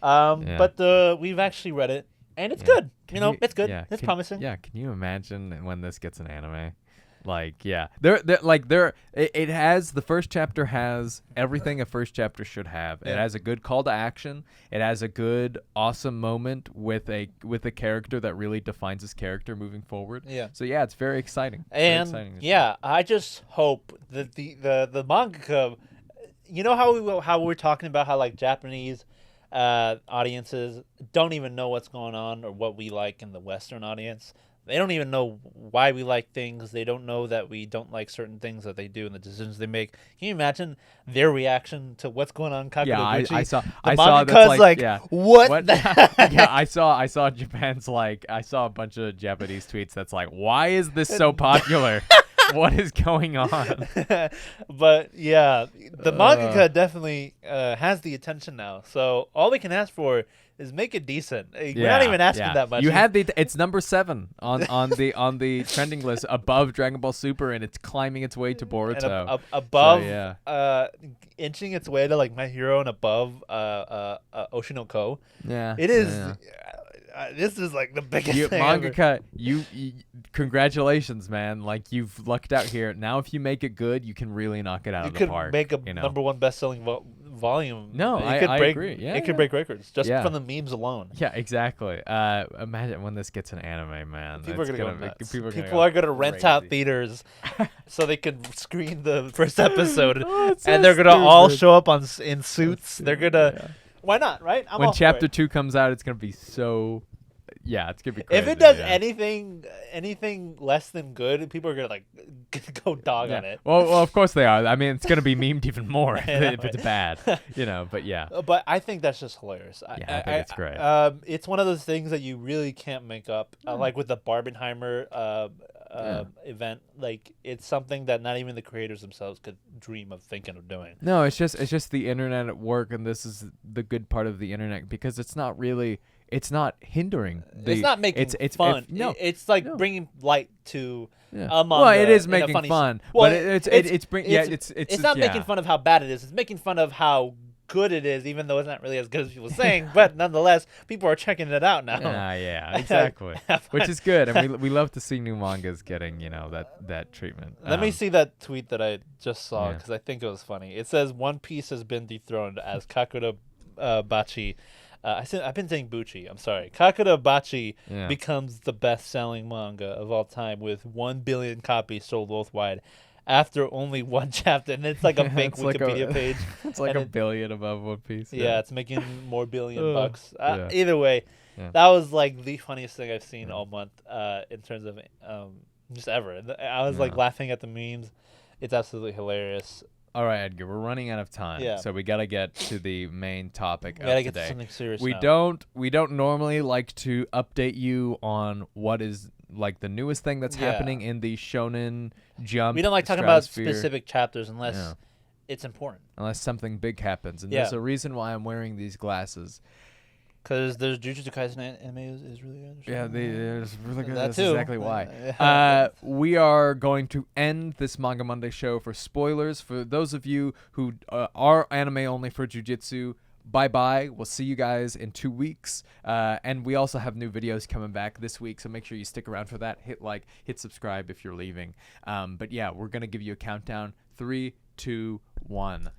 But we've actually read it, and it's good. It's good. It's promising. Yeah. Can you imagine when this gets an anime? Like, yeah, it has, the first chapter has everything a first chapter should have. It has a good call to action. It has a good, awesome moment with a character that really defines his character moving forward. Yeah. So yeah, it's very exciting. And I just hope that the mangaka, how we're talking about how like Japanese audiences don't even know what's going on or what we like in the Western audience. They don't even know why we like things. They don't know that we don't like certain things that they do and the decisions they make. Can you imagine their reaction to what's going on in Kagura Bachi? I saw that's like what? Yeah, I saw Japan's I saw a bunch of Japanese tweets that's like, why is this so popular? What is going on? But yeah, the mangaka definitely has the attention now. So all we can ask for is make it decent. We're not even asking that much. You had it's number 7 on the trending list above Dragon Ball Super, and it's climbing its way to Boruto. And above, inching its way to like My Hero and above Oshinoko. Yeah, it is. This is like the biggest thing mangaka, you congratulations, man. Like, you've lucked out here. Now if you make it good, you can really knock it out of the park. You could make a number 1 best-selling volume. No, I agree. Yeah, it could break records just from the memes alone. Yeah, exactly. Imagine when this gets an anime, man. People are going to rent out theaters so they can screen the first episode, and they're going to all show up in suits. They're going to... Why not, right? When chapter 2 comes out, it's going to be so... Yeah, it's going to be crazy. If it does anything less than good, people are going to go dog on it. Well, of course they are. I mean, it's going to be memed even more if it's bad. But yeah. But I think that's just hilarious. I think it's great. It's one of those things that you really can't make up. Like with the Barbenheimer event, like it's something that not even the creators themselves could dream of thinking of doing. No, it's just the internet at work, and this is the good part of the internet because it's not hindering. It's not making fun. It's like bringing light to a manga. Well, it is making fun, but it's not making fun of how bad it is. It's making fun of how good it is, even though it's not really as good as people saying. But nonetheless, people are checking it out now. Yeah, exactly. Which is good, and we love to see new mangas getting that treatment. Let me see that tweet that I just saw because I think it was funny. It says One Piece has been dethroned as Kagura Bachi. I've been saying Buchi. I'm sorry. Kagura Bachi becomes the best-selling manga of all time with 1 billion copies sold worldwide after only 1 chapter, and it's like a fake Wikipedia page. It's like a billion above One Piece. Yeah, it's making more billion bucks. Either way, that was like the funniest thing I've seen all month in terms of just ever. I was like laughing at the memes. It's absolutely hilarious. All right, Edgar, we're running out of time, so we gotta get to the main topic of today. We gotta get to something serious. We don't normally like to update you on what is like the newest thing that's happening in the Shonen Jump. We don't like talking about specific chapters unless it's important. Unless something big happens, and there's a reason why I'm wearing these glasses. Because there's Jujutsu Kaisen anime is really good. Yeah, it's really good. That's too. Exactly why. We are going to end this Manga Monday show for spoilers. For those of you who are anime only for Jujutsu, bye-bye. We'll see you guys in 2 weeks. And we also have new videos coming back this week, so make sure you stick around for that. Hit like, hit subscribe if you're leaving. But yeah, we're going to give you a countdown. 3, 2, 1.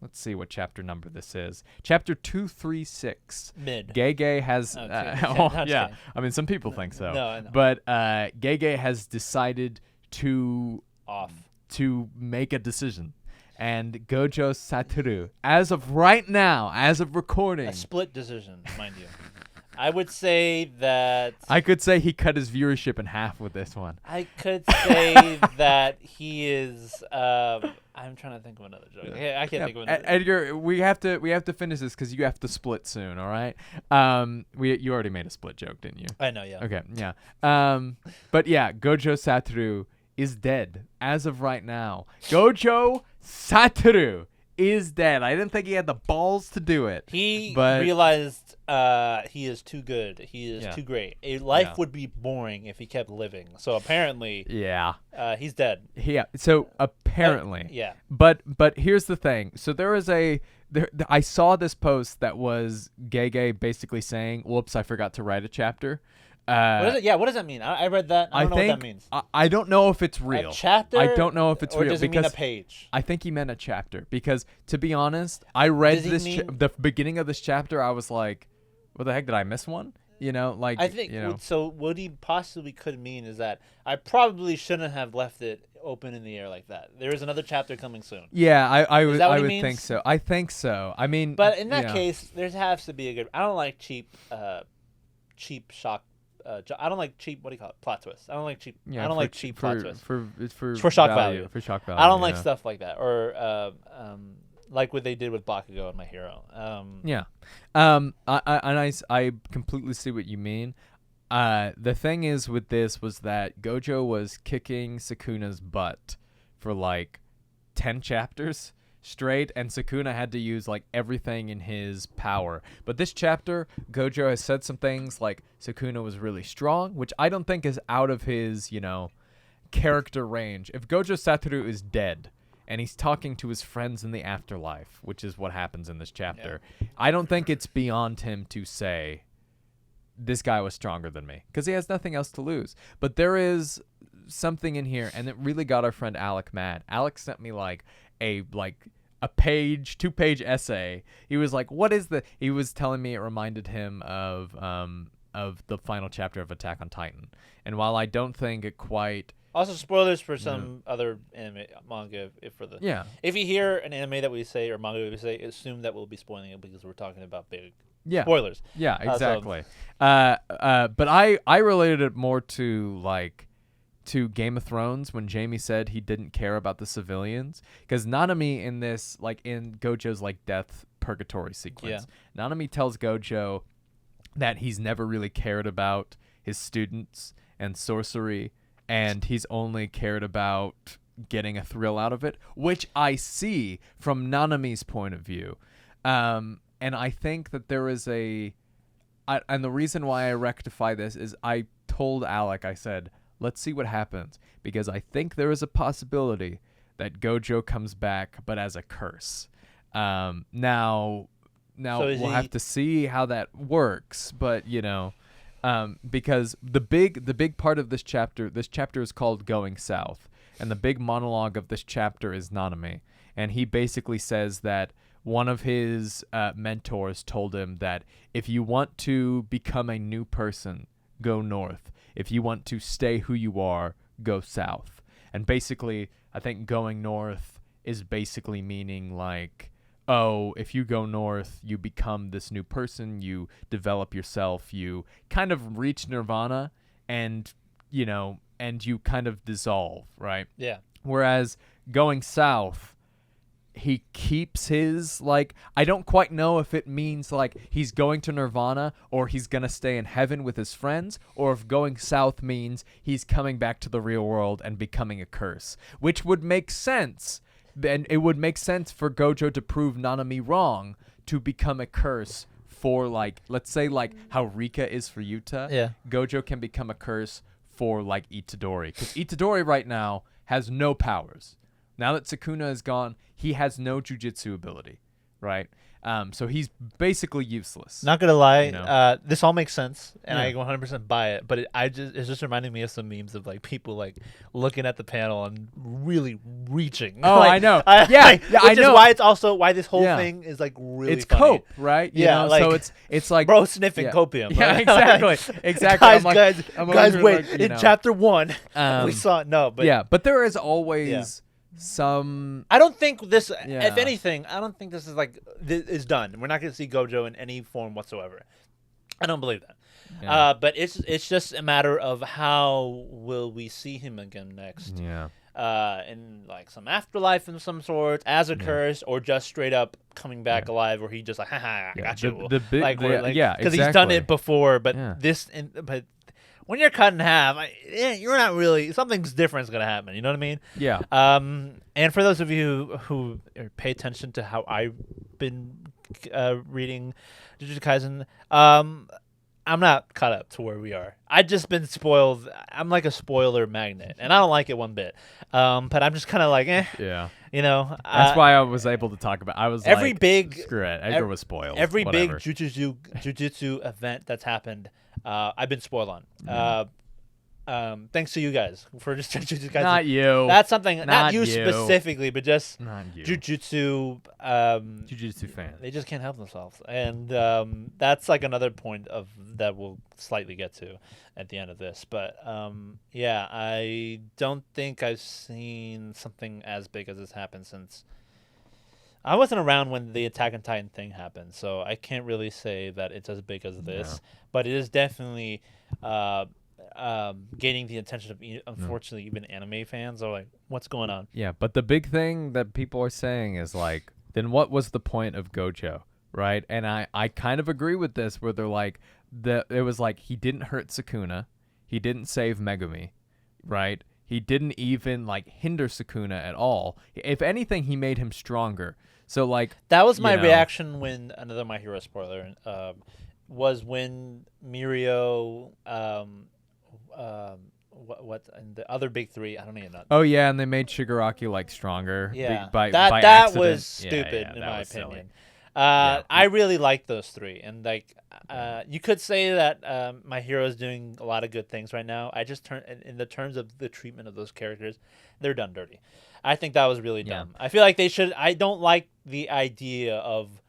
Let's see what chapter number this is. Chapter 236. Mid. Gege has... I mean, some people think so. No, I know. But Gege has decided to make a decision. And Gojo Satoru, as of right now, as of recording... A split decision, mind you. I would say that I could say he cut his viewership in half with this one. I could say that he is. I'm trying to think of another joke. I can't think of another. Edgar, we have to finish this because you have to split soon. All right. You already made a split joke, didn't you? I know. Yeah. Okay. Yeah. But yeah, Gojo Satoru is dead as of right now. Gojo Satoru is dead. I didn't think he had the balls to do it. He realized he is too good. He is too great. Life would be boring if he kept living. So apparently, he's dead. Yeah. So apparently, yeah. But here's the thing. So I saw this post that was Gege basically saying, "Whoops, I forgot to write a chapter." What is it? Yeah, what does that mean? I read that. I don't know what that means. I don't know if it's real. A chapter? I don't know if it's or real. Does it mean a page? I think he meant a chapter because, to be honest, I read the beginning of this chapter. I was like, "What the heck? Did I miss one?" You know, like I think so. What he possibly could mean is that I probably shouldn't have left it open in the air like that. There is another chapter coming soon. Yeah, I would means? think so. I think so. I mean, but in that case, there has to be a good. I don't like cheap shock. I don't like cheap. What do you call it? Plot twists. I don't like cheap. Yeah, I don't like cheap plot twists for shock value. For shock value. I don't like stuff like that, or like what they did with Bakugo and My Hero. I completely see what you mean. The thing is with this was that Gojo was kicking Sukuna's butt for like 10 chapters straight, and Sukuna had to use like everything in his power. But this chapter, Gojo has said some things like Sukuna was really strong, which I don't think is out of his, character range. If Gojo Satoru is dead and he's talking to his friends in the afterlife, which is what happens in this chapter, I don't think it's beyond him to say this guy was stronger than me because he has nothing else to lose. But there is something in here, and it really got our friend Alec mad. Alec sent me a 2-page essay. He was like, "What is the?" He was telling me it reminded him of the final chapter of Attack on Titan. And while I don't think it quite also spoilers for some other manga, if you hear an anime that we say or manga we say, assume that we'll be spoiling it because we're talking about big spoilers. Yeah, exactly. But I related it more to Game of Thrones when Jaime said he didn't care about the civilians, because Nanami in this, in Gojo's death purgatory sequence, Nanami tells Gojo that he's never really cared about his students and sorcery, and he's only cared about getting a thrill out of it, which I see from Nanami's point of view. And I think that there is and the reason why I rectify this is I told Alec, I said, let's see what happens, because I think there is a possibility that Gojo comes back, but as a curse. Now we'll have to see how that works, but because the big part of this chapter is called Going South, and the big monologue of this chapter is Nanami, and he basically says that one of his mentors told him that if you want to become a new person, go north. If you want to stay who you are, go south. And basically, I think going north is basically meaning if you go north, you become this new person, you develop yourself, you kind of reach nirvana, and you kind of dissolve, right? Yeah. Whereas going south, he keeps his I don't quite know if it means he's going to nirvana or he's gonna stay in heaven with his friends, or if going south means he's coming back to the real world and becoming a curse, which would make sense. And it would make sense for Gojo to prove Nanami wrong, to become a curse for let's say how Rika is for Yuta. Yeah. Gojo can become a curse for Itadori, because Itadori right now has no powers. Now that Sukuna is gone, he has no jujitsu ability, right? So he's basically useless. Not gonna lie, this all makes sense, and I 100% buy it. But it's just reminding me of some memes of people looking at the panel and really reaching. Oh, I know. I know. Which is why it's also why this whole thing is really. It's funny. cope, right? So it's bro sniffing copium. Yeah, Right? exactly. Guys, wait. In chapter 1, we saw but there is always. I don't think this. If anything, I don't think this is is done. We're not going to see Gojo in any form whatsoever. I don't believe that. Yeah. But it's just a matter of how will we see him again next. Yeah. In like some afterlife of some sort, as a curse, or just straight up coming back alive, where he just like, haha, I got you. Because he's done it before, but but when you're cut in half, you're not really, something's different is gonna happen. You know what I mean? Yeah. And for those of you who pay attention to how I've been reading Jujutsu Kaisen, I'm not caught up to where we are. I've just been spoiled. I'm like a spoiler magnet, and I don't like it one bit. But I'm just kind of like, Yeah. You know. That's why I was able to talk about. I was every like, big screw it. Edgar was spoiled. Every Whatever. big Jujutsu event that's happened, I've been spoiled on. Thanks to you guys for just Jujutsu Kaisen. Not you. That's something. Not you specifically, but just not you. Jujutsu. Jujutsu fans. They just can't help themselves, and that's like another point of that we'll slightly get to at the end of this. But yeah, I don't think I've seen something as big as this happen since. I wasn't around when the Attack on Titan thing happened, so I can't really say that it's as big as this. No. But it is definitely gaining the attention of, unfortunately, even anime fans are like, what's going on? Yeah, but the big thing that people are saying is like, then what was the point of Gojo, right? And I kind of agree with this, where they're like, it was like he didn't hurt Sukuna, he didn't save Megumi, right? He didn't even like hinder Sukuna at all. If anything, he made him stronger. So like that was my reaction when another My Hero spoiler was when Mirio what and the other big three, I don't even know. Oh yeah, and they made Shigaraki like stronger. Yeah, by that accident. was stupid in my opinion. Silly. I really like those three, and like you could say that My Hero is doing a lot of good things right now. I just in the terms of the treatment of those characters, they're done dirty. I think that was really dumb. I feel like they should. I don't like the idea of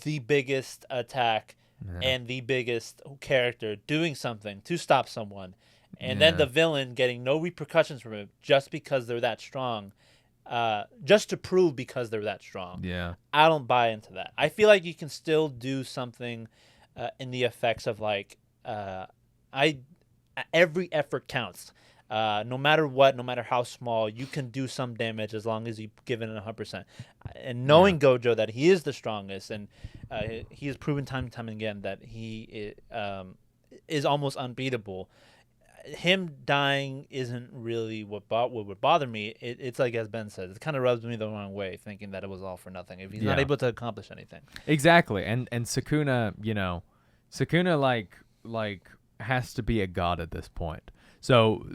the biggest attack and the biggest character doing something to stop someone, and then the villain getting no repercussions from it just because they're that strong. Just to prove because they're that strong. Yeah. I don't buy into that. I feel like you can still do something in the effects of like every effort counts. No matter what, no matter how small, you can do some damage as long as you give it 100%. And knowing Gojo that he is the strongest, and he has proven time and time again that he is almost unbeatable. Him dying isn't really what would bother me. It's like, as Ben said, it kind of rubs me the wrong way, thinking that it was all for nothing if he's not able to accomplish anything. Exactly, and Sukuna, Sukuna like has to be a god at this point. So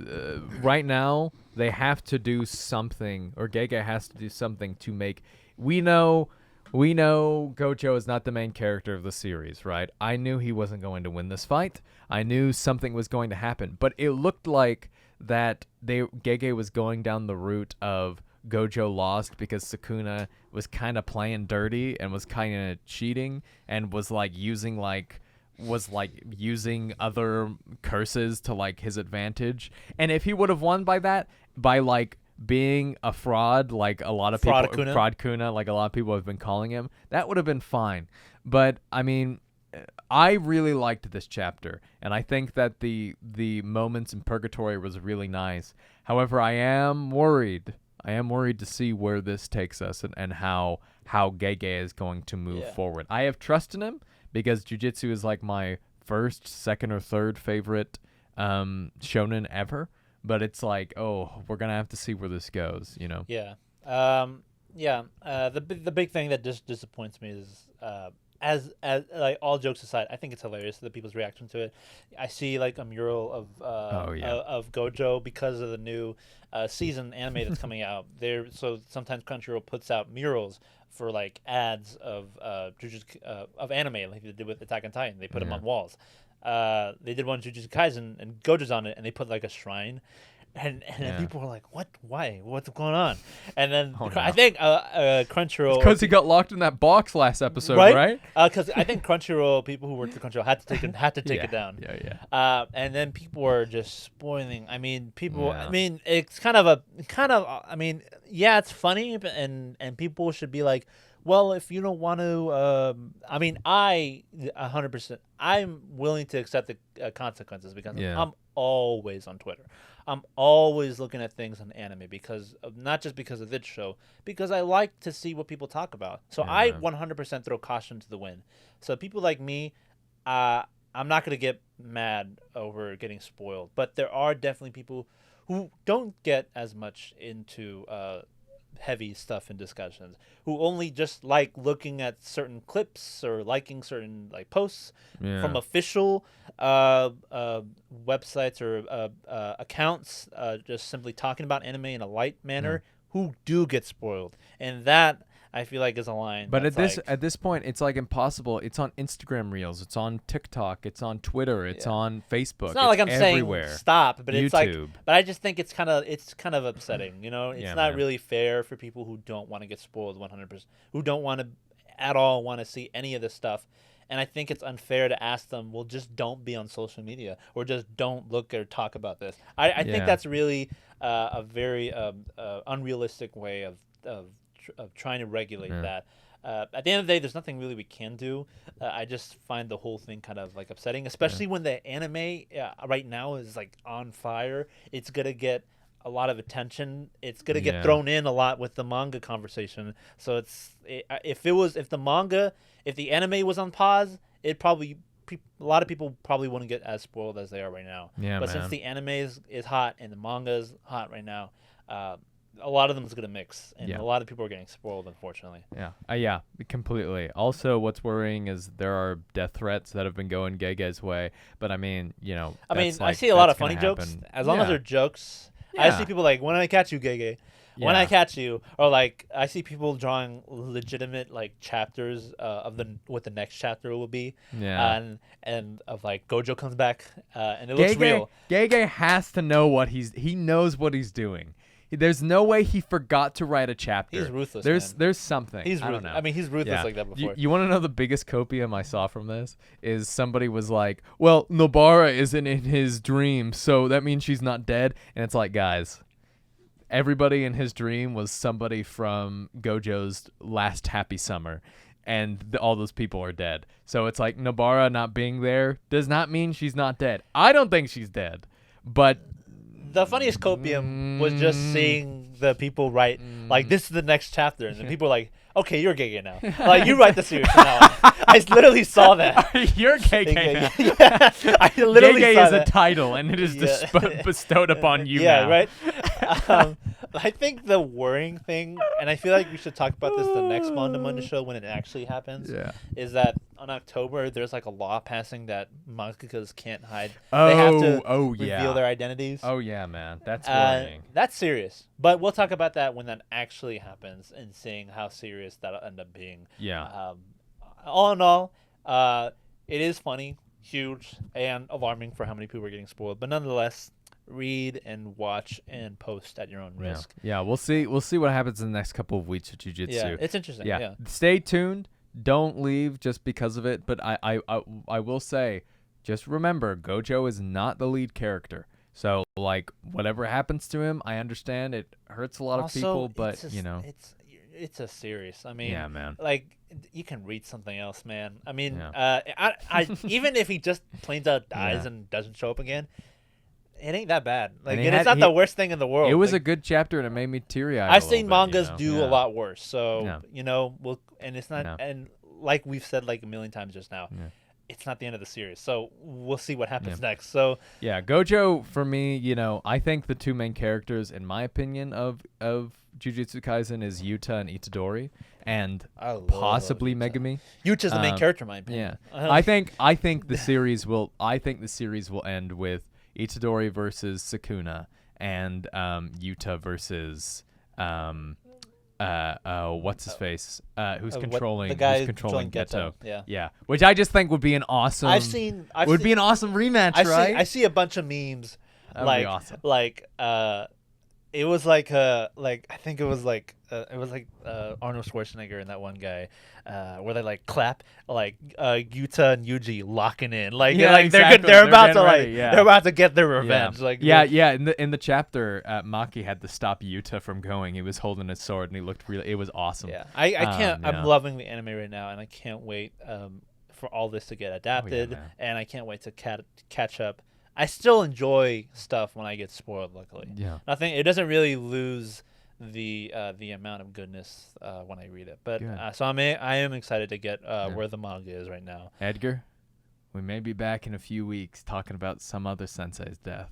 right now they have to do something, or Gege has to do something to make. We know Gojo is not the main character of the series, right? I knew he wasn't going to win this fight. I knew something was going to happen, but it looked like that Gege was going down the route of Gojo lost because Sukuna was kind of playing dirty and was kind of cheating and was using other curses to like his advantage. And if he would have won by like being a fraud, like a lot of people, fraud kuna, like a lot of people have been calling him, that would have been fine. But I mean, I really liked this chapter, and I think that the moments in Purgatory was really nice. However, I am worried to see where this takes us and how Gege is going to move forward. I have trust in him because Jujutsu is like my first, second, or third favorite shonen ever. But it's like, we're gonna have to see where this goes, Yeah, The big thing that just disappoints me is, as like all jokes aside, I think it's hilarious the people's reaction to it. I see like a mural of Gojo because of the new season anime that's coming out. So sometimes Crunchyroll puts out murals for like ads of of anime, like they did with Attack on Titan. They put them on walls. They did one Jujutsu Kaisen and Gojo's on it, and they put like a shrine. And then people were like, "What? Why? What's going on?" And then no. I think Crunchyroll, because he got locked in that box last episode, right? Because I think Crunchyroll, people who worked for Crunchyroll had to take it down. Yeah. And then people were just spoiling. I mean, people. Yeah. I mean, it's kind of. I mean, yeah, it's funny, and people should be like, well, if you don't want to, I mean, 100%, I'm willing to accept the consequences because I'm always on Twitter. I'm always looking at things on anime not just because of this show, because I like to see what people talk about. So I 100% throw caution to the wind. So people like me, I'm not going to get mad over getting spoiled, but there are definitely people who don't get as much into heavy stuff in discussions, who only just like looking at certain clips or liking certain like posts from official websites or accounts, just simply talking about anime in a light manner, who do get spoiled, and that I feel like is a line. But at this point, it's like impossible. It's on Instagram Reels. It's on TikTok. It's on Twitter. It's on Facebook. It's not like I'm everywhere. saying stop, but YouTube. It's like. But I just think it's kind of upsetting. You know, it's not really fair for people who don't want to get spoiled 100%, who don't want to at all want to see any of this stuff. And I think it's unfair to ask them, well, just don't be on social media or just don't look or talk about this. I think that's really a very unrealistic way of trying to regulate that. At the end of the day, there's nothing really we can do. I just find the whole thing kind of like upsetting, especially when the anime right now is like on fire. It's gonna get a lot of attention. It's gonna get thrown in a lot with the manga conversation. So if the anime was on pause, a lot of people probably wouldn't get as spoiled as they are right now. But since the anime is hot and the manga is hot right now, a lot of them is going to mix, and a lot of people are getting spoiled, unfortunately. Yeah, completely. Also, what's worrying is there are death threats that have been going Gege's way, but I mean, I see a lot of funny jokes. As long as they're jokes, I see people like, when I catch you, Gege. When I catch you, or like I see people drawing legitimate like chapters of what the next chapter will be, and of like Gojo comes back, and it looks real. Gege has to know he knows what he's doing. There's no way he forgot to write a chapter. He's ruthless. There's something. I don't know. I mean, he's ruthless like that before. You want to know the biggest copium I saw from this is somebody was like, "Well, Nobara isn't in his dream, so that means she's not dead." And it's like, guys, everybody in his dream was somebody from Gojo's last happy summer, and all those people are dead. So it's like Nobara not being there does not mean she's not dead. I don't think she's dead, but. The funniest copium was just seeing the people write, like, this is the next chapter. And then people are like, okay, you're Gege now. Like, you write the series from now on. I literally saw that. You're Gege now. I literally Gege saw is that. a title, and it is bestowed upon you now. Right? I think the worrying thing, and I feel like we should talk about this the next Manga show when it actually happens, is that on October, there's like a law passing that mangakas can't hide. They have to reveal their identities. Oh, yeah, man. That's worrying. That's serious. But we'll talk about that when that actually happens and seeing how serious that'll end up being. Yeah. All in all, it is funny, huge, and alarming for how many people are getting spoiled. But nonetheless, read and watch and post at your own risk. Yeah, we'll see what happens in the next couple of weeks with Jujutsu. Yeah, it's interesting. Yeah. Stay tuned. Don't leave just because of it. But I will say, just remember, Gojo is not the lead character. So like whatever happens to him, I understand it hurts a lot of people, but it's a series. I mean, yeah, man. Like you can read something else, man. I mean, I even if he just plain out dies and doesn't show up again. It ain't that bad. Like, it's not the worst thing in the world. It was a good chapter, and it made me teary-eyed. I've seen mangas do a lot worse. So, and it's not, and like we've said like a million times just now, it's not the end of the series. So we'll see what happens next. So Gojo for me, I think the two main characters, in my opinion, of Jujutsu Kaisen is Yuta and Itadori, and possibly Megumi. Yuta's the main character, in my opinion. Yeah, I think the series will. I think the series will end with Itadori versus Sukuna and Yuta versus what's his face? Who's controlling Geto? Yeah. Which I just think would be an awesome. Be an awesome rematch, right? I see a bunch of memes That would be awesome. It was like I think it was like Arnold Schwarzenegger and that one guy where they like clap like Yuta and Yuji locking in exactly. they're about to ready, they're about to get their revenge in the chapter Maki had to stop Yuta from going. He was holding his sword and he looked it was awesome. I can't I'm loving the anime right now and I can't wait for all this to get adapted and I can't wait to catch up. I still enjoy stuff when I get spoiled. Luckily, it doesn't really lose the amount of goodness when I read it. But so I am excited to get where the manga is right now. Edgar, we may be back in a few weeks talking about some other sensei's death.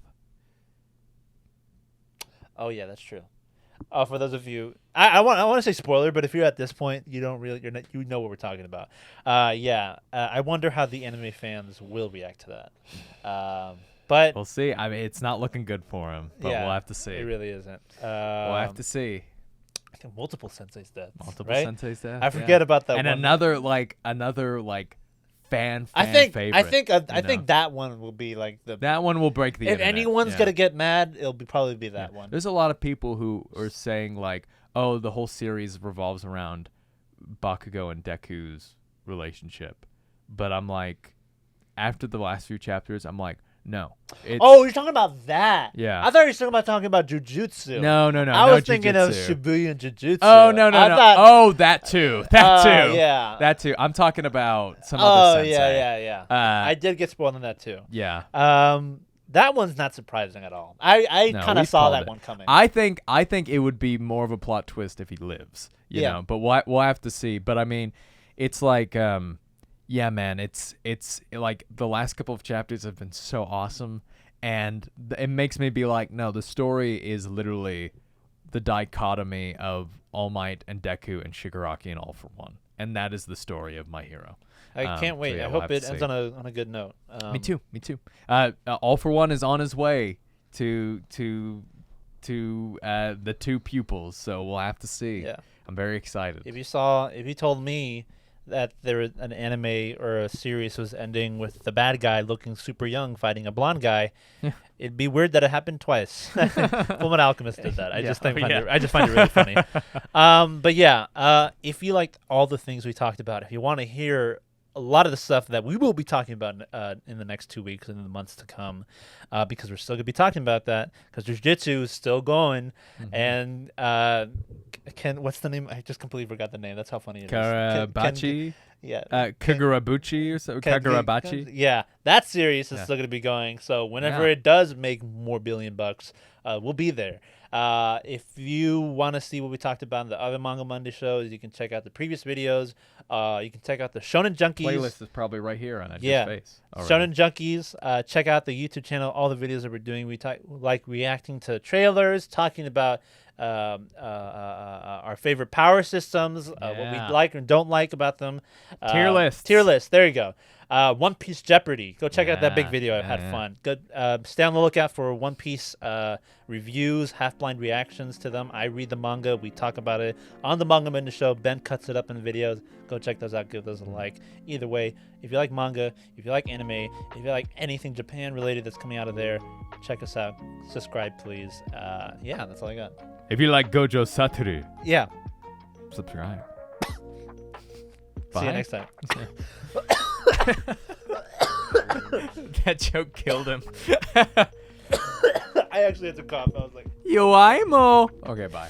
Oh yeah, that's true. For those of you, I want to say spoiler, but if you're at this point, you know what we're talking about. I wonder how the anime fans will react to that. But we'll see. I mean, it's not looking good for him, but we'll have to see. It really isn't. We'll have to see. I think multiple sensei's deaths. Sensei's deaths. I forget about that. And one. another fan favorite. I think that one will be like that one will break the if internet. Anyone's gonna get mad, it'll probably be that one. There's a lot of people who are saying like, oh, the whole series revolves around Bakugo and Deku's relationship, but I'm like, after the last few chapters, I'm like, no. Oh, you're talking about that? Yeah. I thought you were talking about Jujutsu. No. I was thinking of Shibuya and Jujutsu. Oh no. Oh, that too. Yeah. That too. I'm talking about some other sensei. Yeah. I did get spoiled on that too. Yeah. That one's not surprising at all. I kind of saw that one coming. I think it would be more of a plot twist if he lives. You know, but we'll have to see. But I mean, it's like yeah, man, it's like the last couple of chapters have been so awesome, and it makes me be like, no, the story is literally the dichotomy of All Might and Deku and Shigaraki and All for One, and that is the story of My Hero. I can't wait. I hope it ends on a good note. Me too. All for One is on his way to the two pupils, so we'll have to see. Yeah, I'm very excited. If you told me that an anime or a series was ending with the bad guy looking super young fighting a blonde guy, it'd be weird that it happened twice. Fullmetal Alchemist did that. I just find it really funny. But if you liked all the things we talked about, if you want to hear a lot of the stuff that we will be talking about in the next 2 weeks and in the months to come, because we're still going to be talking about that, because Jujutsu is still going, and what's the name? I just completely forgot the name. That's how funny it is. Bachi? Yeah. Kagura Bachi or so. Kagura Bachi? Yeah. That series is still going to be going, so whenever it does make more $1 billion, we'll be there. If you want to see what we talked about in the other Manga Monday shows, you can check out the previous videos. You can check out the Shonen Junkies. Playlist is probably right here on Edgar's face. Shonen Junkies. Check out the YouTube channel. All the videos that we're doing. We like reacting to trailers, talking about our favorite power systems, what we like and don't like about them. Tier list. There you go. One Piece Jeopardy. Go check out that big video. I've had fun. Good. Stay on the lookout for One Piece reviews, half-blind reactions to them. I read the manga. We talk about it on the Manga Minute Show. Ben cuts it up in videos. Go check those out. Give those a like. Either way, if you like manga, if you like anime, if you like anything Japan related that's coming out of there, check us out. Subscribe, please. That's all I got. If you like Gojo Satoru, subscribe. See you next time. That joke killed him. I actually had to cough. I was like, Yo, I'm Okay, bye.